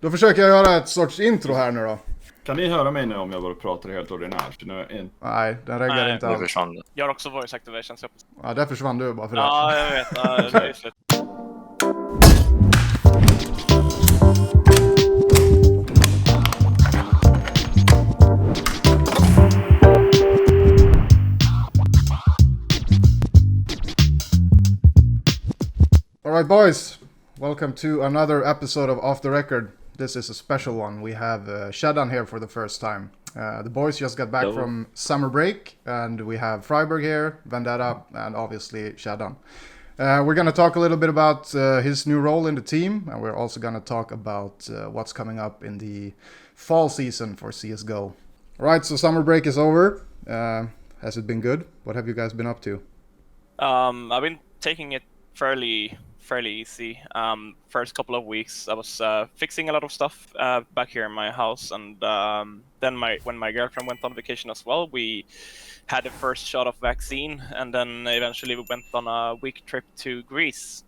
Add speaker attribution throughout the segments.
Speaker 1: Då försöker jag göra ett sorts intro här nu då.
Speaker 2: Kan ni höra mig nu om jag bara pratar helt ordinärt?
Speaker 1: Nej, den reggar inte alls.
Speaker 3: Jag har också voice activation. Så...
Speaker 1: Ja, där försvann du bara för det.
Speaker 3: Ja, jag vet. Ja, det är slut.
Speaker 1: Alright boys, welcome to another episode of Off the Record. This is a special one. We have sheddaN here for the first time. The boys just got back from summer break, and we have Friberg here, vENdetta, and obviously sheddaN. We're going to talk a little bit about his new role in the team, and we're also going to talk about what's coming up in the fall season for CSGO. Alright, so summer break is over. Has it been good? What have you guys been up to?
Speaker 3: I've been taking it fairly easy. First couple of weeks I was fixing a lot of stuff back here in my house, and then when my girlfriend went on vacation as well, we had the first shot of vaccine, and then eventually we went on a week trip to Greece.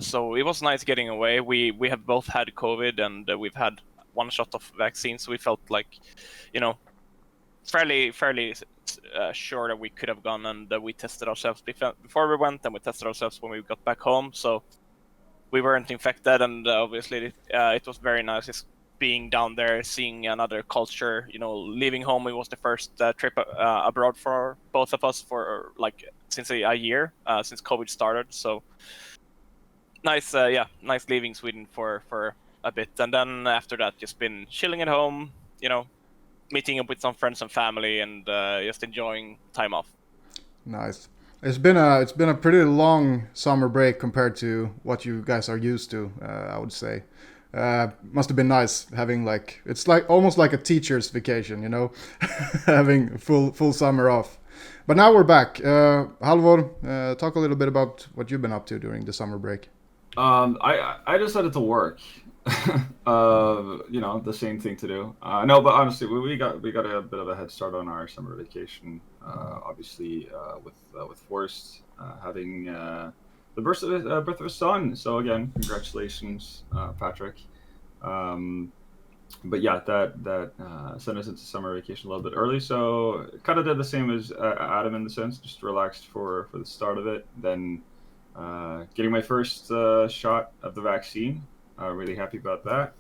Speaker 3: So it was nice getting away. We have both had COVID, and we've had one shot of vaccine, so we felt like, you know, fairly sure that we could have gone, and we tested ourselves before we went, and we tested ourselves when we got back home, so we weren't infected. And obviously it was very nice just being down there, seeing another culture, you know, leaving home. It was the first trip abroad for both of us for like since a year, since COVID started, so nice leaving Sweden for a bit, and then after that just been chilling at home, you know, meeting up with some friends and family, and just enjoying time off.
Speaker 1: Nice. It's been a pretty long summer break compared to what you guys are used to, I would say. Must have been nice having it's like almost like a teacher's vacation, you know, having full summer off. But now we're back. Halvor, talk a little bit about what you've been up to during the summer break.
Speaker 2: I decided to work. You know, the same thing to do. No, but honestly, we got a bit of a head start on our summer vacation. Obviously, with Forrest having the birth of his son. So again, congratulations, Patrick. But yeah, that sent us into summer vacation a little bit early. So kind of did the same as Adam in the sense, just relaxed for the start of it. Then getting my first shot of the vaccine. Really happy about that.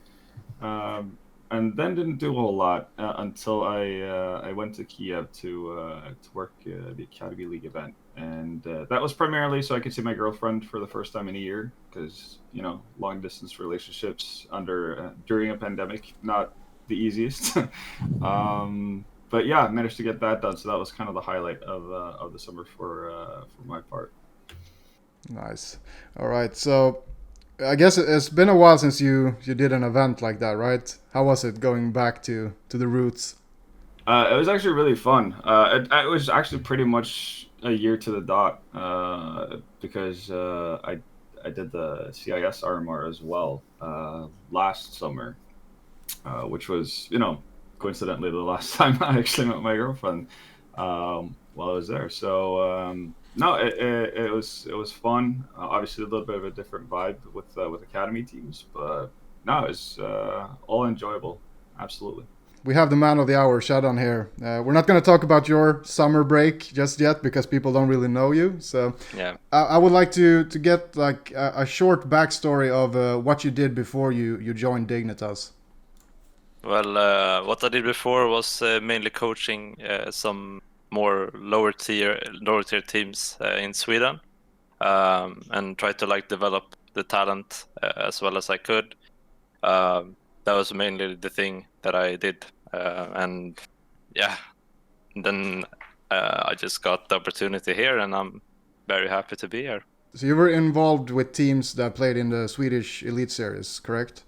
Speaker 2: And then didn't do a whole lot until I went to Kiev to work the Academy League event, and that was primarily so I could see my girlfriend for the first time in a year, because, you know, long distance relationships during a pandemic, not the easiest. But yeah, I managed to get that done, so that was kind of the highlight of the summer for my part.
Speaker 1: Nice. All right, so I guess it's been a while since you did an event like that, right? How was it going back to the roots?
Speaker 2: It was actually really fun. It was actually pretty much a year to the dot, because I did the CIS Armor as well last summer, which was, you know, coincidentally the last time I actually met my girlfriend while I was there. So no, it was fun. Obviously, a little bit of a different vibe with academy teams, but no, it's all enjoyable. Absolutely.
Speaker 1: We have the man of the hour, sheddaN, here. We're not going to talk about your summer break just yet because people don't really know you. So
Speaker 4: yeah,
Speaker 1: I would like to get like a short backstory of what you did before you joined Dignitas.
Speaker 4: Well, what I did before was mainly coaching some more lower tier teams in Sweden, and try to like develop the talent as well as I could. That was mainly the thing that I did, and yeah, then I just got the opportunity here, and I'm very happy to be here.
Speaker 1: So you were involved with teams that played in the Swedish Elite Series, correct?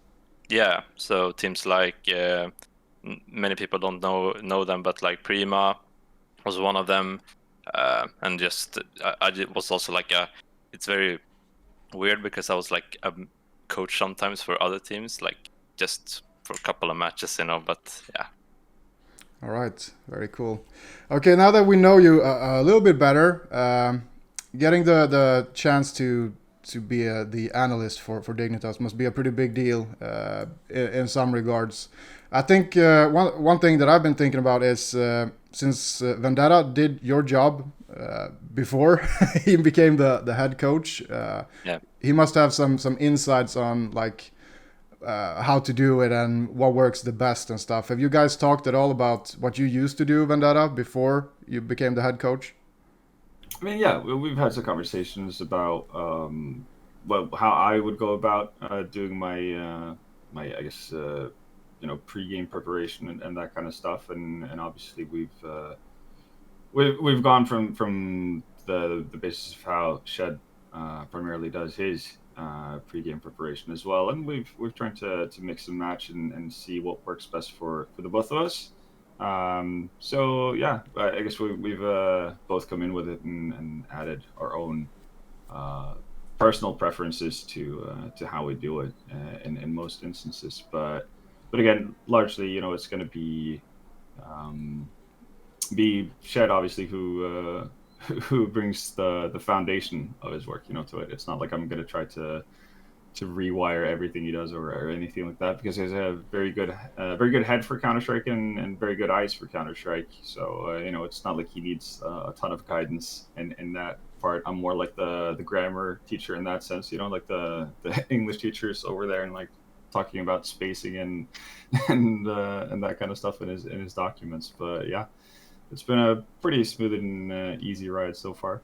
Speaker 4: Yeah, so teams like many people don't know them, but like Prima was one of them, and just I was also like it's very weird because I was like a coach sometimes for other teams, like just for a couple of matches, you know, but yeah.
Speaker 1: All right, very cool. Okay, now that we know you a little bit better, getting the chance to to be the analyst for Dignitas must be a pretty big deal in some regards. I think one thing that I've been thinking about is since vENdetta did your job before he became the head coach, he must have some insights on like how to do it and what works the best and stuff. Have you guys talked at all about what you used to do, vENdetta, before you became the head coach?
Speaker 2: I mean, yeah, we've had some conversations about how I would go about doing my I guess pre-game preparation and that kind of stuff, and obviously we've gone from the basis of how Shed primarily does his pre-game preparation as well, and we've tried to mix and match and see what works best for the both of us. So yeah, I guess we've both come in with it and added our own personal preferences to how we do it in most instances. But again, largely, it's going to be Shed, obviously, who brings the foundation of his work, to it. It's not like I'm going to try to rewire everything he does or anything like that, because he has a very good head for Counter-Strike and very good eyes for Counter-Strike. So it's not like he needs a ton of guidance in that part. I'm more like the grammar teacher in that sense, like the English teachers over there, and like talking about spacing and that kind of stuff in his documents. But yeah, it's been a pretty smooth and easy ride so far.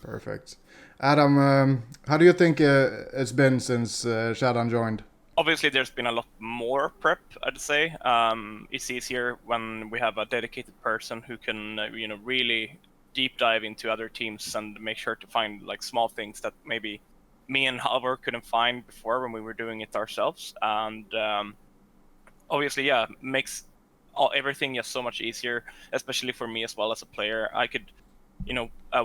Speaker 1: Perfect. Adam, how do you think it's been since sheddaN joined?
Speaker 3: Obviously, there's been a lot more prep, I'd say. It's easier when we have a dedicated person who can, really deep dive into other teams and make sure to find like small things that maybe me and Halvor couldn't find before when we were doing it ourselves. And obviously, yeah, makes everything just so much easier, especially for me as well as a player. I could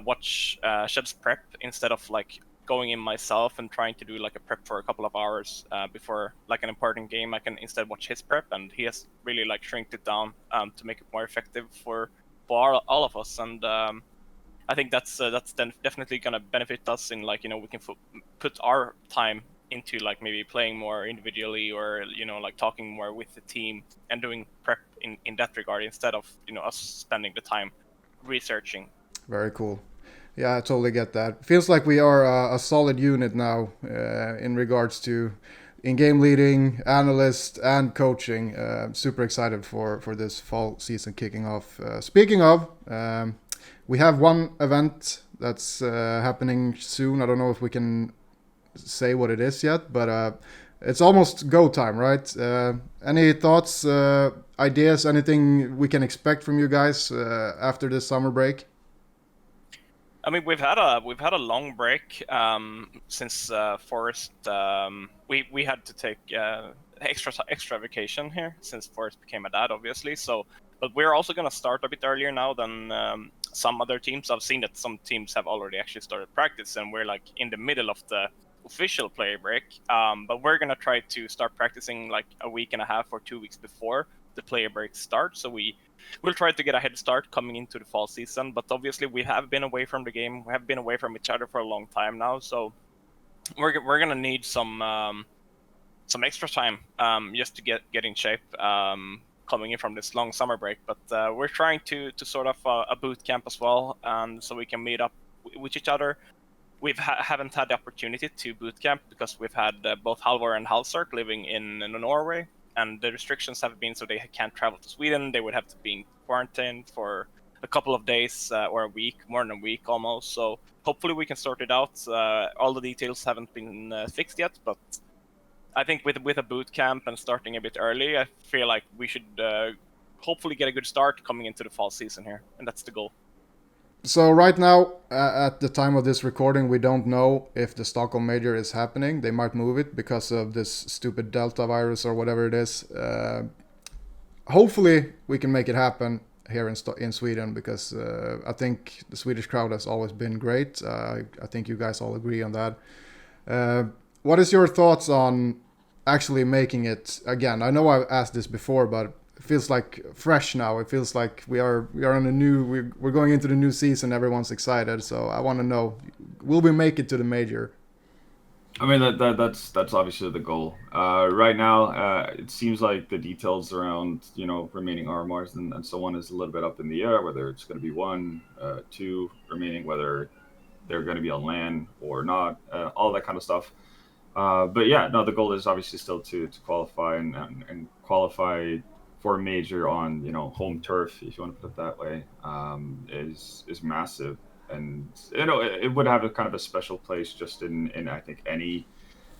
Speaker 3: watch Shed's prep instead of like going in myself and trying to do like a prep for a couple of hours before like an important game. I can instead watch his prep, and he has really like shrinked it down to make it more effective for all of us. And I think that's definitely gonna benefit us in like we can put our time into like maybe playing more individually or like talking more with the team and doing prep in that regard instead of us spending the time researching.
Speaker 1: Very cool. Yeah, I totally get that. Feels like we are a solid unit now in regards to in-game leading, analyst, and coaching. Super excited for this fall season kicking off. Speaking of, we have one event that's happening soon. I don't know if we can say what it is yet, but it's almost go time, right? Any thoughts, ideas, anything we can expect from you guys after this summer break?
Speaker 3: I mean, we've had a long break since Forrest. We had to take extra vacation here since Forrest became a dad, obviously. So, but we're also gonna start a bit earlier now than some other teams. I've seen that some teams have already actually started practice, and we're like in the middle of the official player break. But we're gonna try to start practicing like a week and a half or 2 weeks before the player break starts. So we'll try to get a head start coming into the fall season. But obviously we have been away from the game. We have been away from each other for a long time now. So we're gonna need some extra time just to get in shape coming in from this long summer break. But we're trying to sort of a boot camp as well, and so we can meet up with each other. We haven't had the opportunity to boot camp because we've had both Halvor and Halvor living in Norway, and the restrictions have been so they can't travel to Sweden. They would have to be in quarantine for a couple of days or a week, more than a week almost. So hopefully we can sort it out. All the details haven't been fixed yet, but I think with a boot camp and starting a bit early, I feel like we should hopefully get a good start coming into the fall season here, and that's the goal.
Speaker 1: So right now, at the time of this recording, we don't know if the Stockholm Major is happening. They might move it because of this stupid Delta virus or whatever it is. Hopefully, we can make it happen here in Sweden, because I think the Swedish crowd has always been great. I think you guys all agree on that. What is your thoughts on actually making it again? I know I've asked this before, but it feels like fresh now. It feels like we are on a new. We're going into the new season. Everyone's excited. So I want to know, will we make it to the major?
Speaker 2: I mean that's obviously the goal. Right now, it seems like the details around remaining RMRs and so on is a little bit up in the air. Whether it's going to be one, two remaining, whether they're going to be on LAN or not, all that kind of stuff. But yeah, no, the goal is obviously still to qualify and qualify for a major on home turf, if you want to put it that way, is massive, and it would have a kind of a special place just in I think any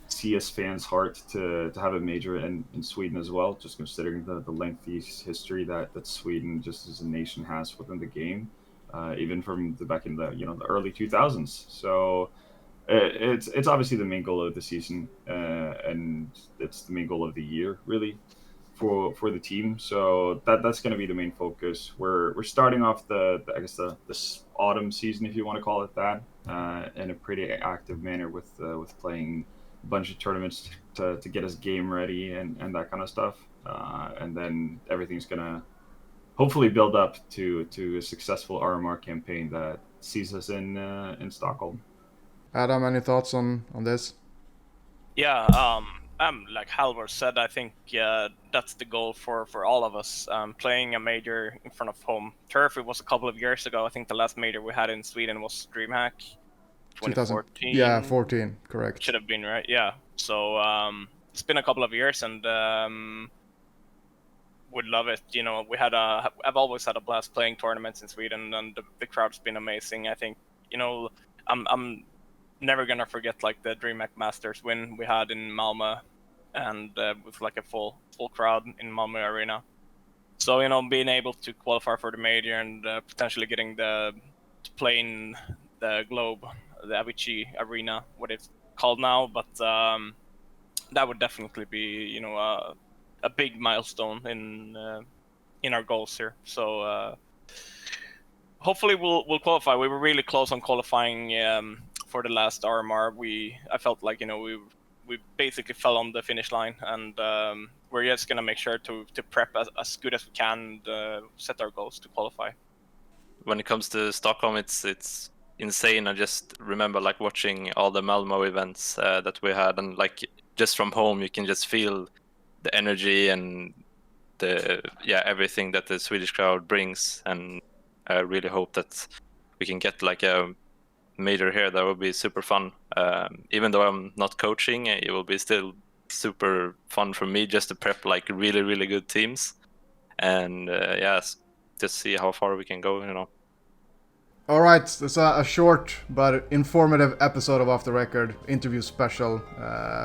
Speaker 2: CS fans' heart to have a major in Sweden as well, just considering the lengthy history that Sweden just as a nation has within the game, even from the back in the early 2000s. So it's obviously the main goal of the season, and it's the main goal of the year, really, for the team. So that's going to be the main focus. We're starting off I guess the autumn season, if you want to call it that, in a pretty active manner with playing a bunch of tournaments to get us game ready and that kind of stuff. And then everything's gonna hopefully build up to a successful RMR campaign that sees us in Stockholm.
Speaker 1: Adam, any thoughts on this?
Speaker 3: Yeah, like Halvors said, I think that's the goal for all of us. Playing a major in front of home turf. It was a couple of years ago. I think the last major we had in Sweden was DreamHack 2014.
Speaker 1: Yeah, 14, correct.
Speaker 3: Should have been, right? Yeah. So it's been a couple of years, and would love it. I've always had a blast playing tournaments in Sweden, and the crowd's been amazing. I think I'm never gonna forget like the DreamHack Masters win we had in Malmö, and with like a full crowd in Malmö arena. So being able to qualify for the major and potentially getting to play in the Globe, the Avicii Arena, what it's called now, but that would definitely be a big milestone in our goals here. So hopefully we'll qualify. We were really close on qualifying for the last RMR. I felt like we basically fell on the finish line, and we're just gonna make sure to prep as good as we can and set our goals to qualify.
Speaker 4: When it comes to Stockholm, it's insane. I just remember like watching all the Malmo events that we had, and like just from home you can just feel the energy and everything that the Swedish crowd brings, and I really hope that we can get like a major here. That would be super fun. Even though I'm not coaching, it will be still super fun for me just to prep like really, really good teams, and just see how far we can go.
Speaker 1: All right, it's a short but informative episode of Off the Record interview special.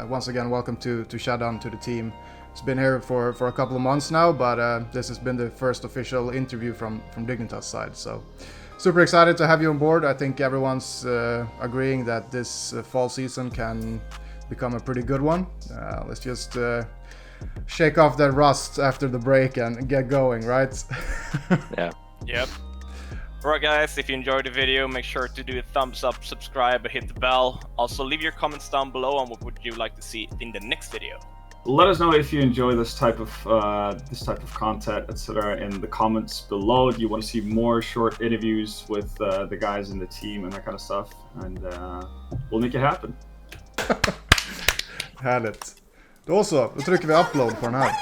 Speaker 1: Once again, welcome to sheddaN, to the team. It's been here for a couple of months now, but this has been the first official interview from Dignitas side. So super excited to have you on board. I think everyone's agreeing that this fall season can become a pretty good one. Let's just shake off that rust after the break and get going, right?
Speaker 4: Yeah.
Speaker 3: Yep. Alright guys, if you enjoyed the video, make sure to do a thumbs up, subscribe, and hit the bell. Also leave your comments down below on what would you like to see in the next video.
Speaker 2: Let us know if you enjoy this type of content, etc. in the comments below. Do you want to see more short interviews with the guys in the team and that kind of stuff? And we'll make it happen.
Speaker 1: Härligt. Då så, då trycker vi upload på den här.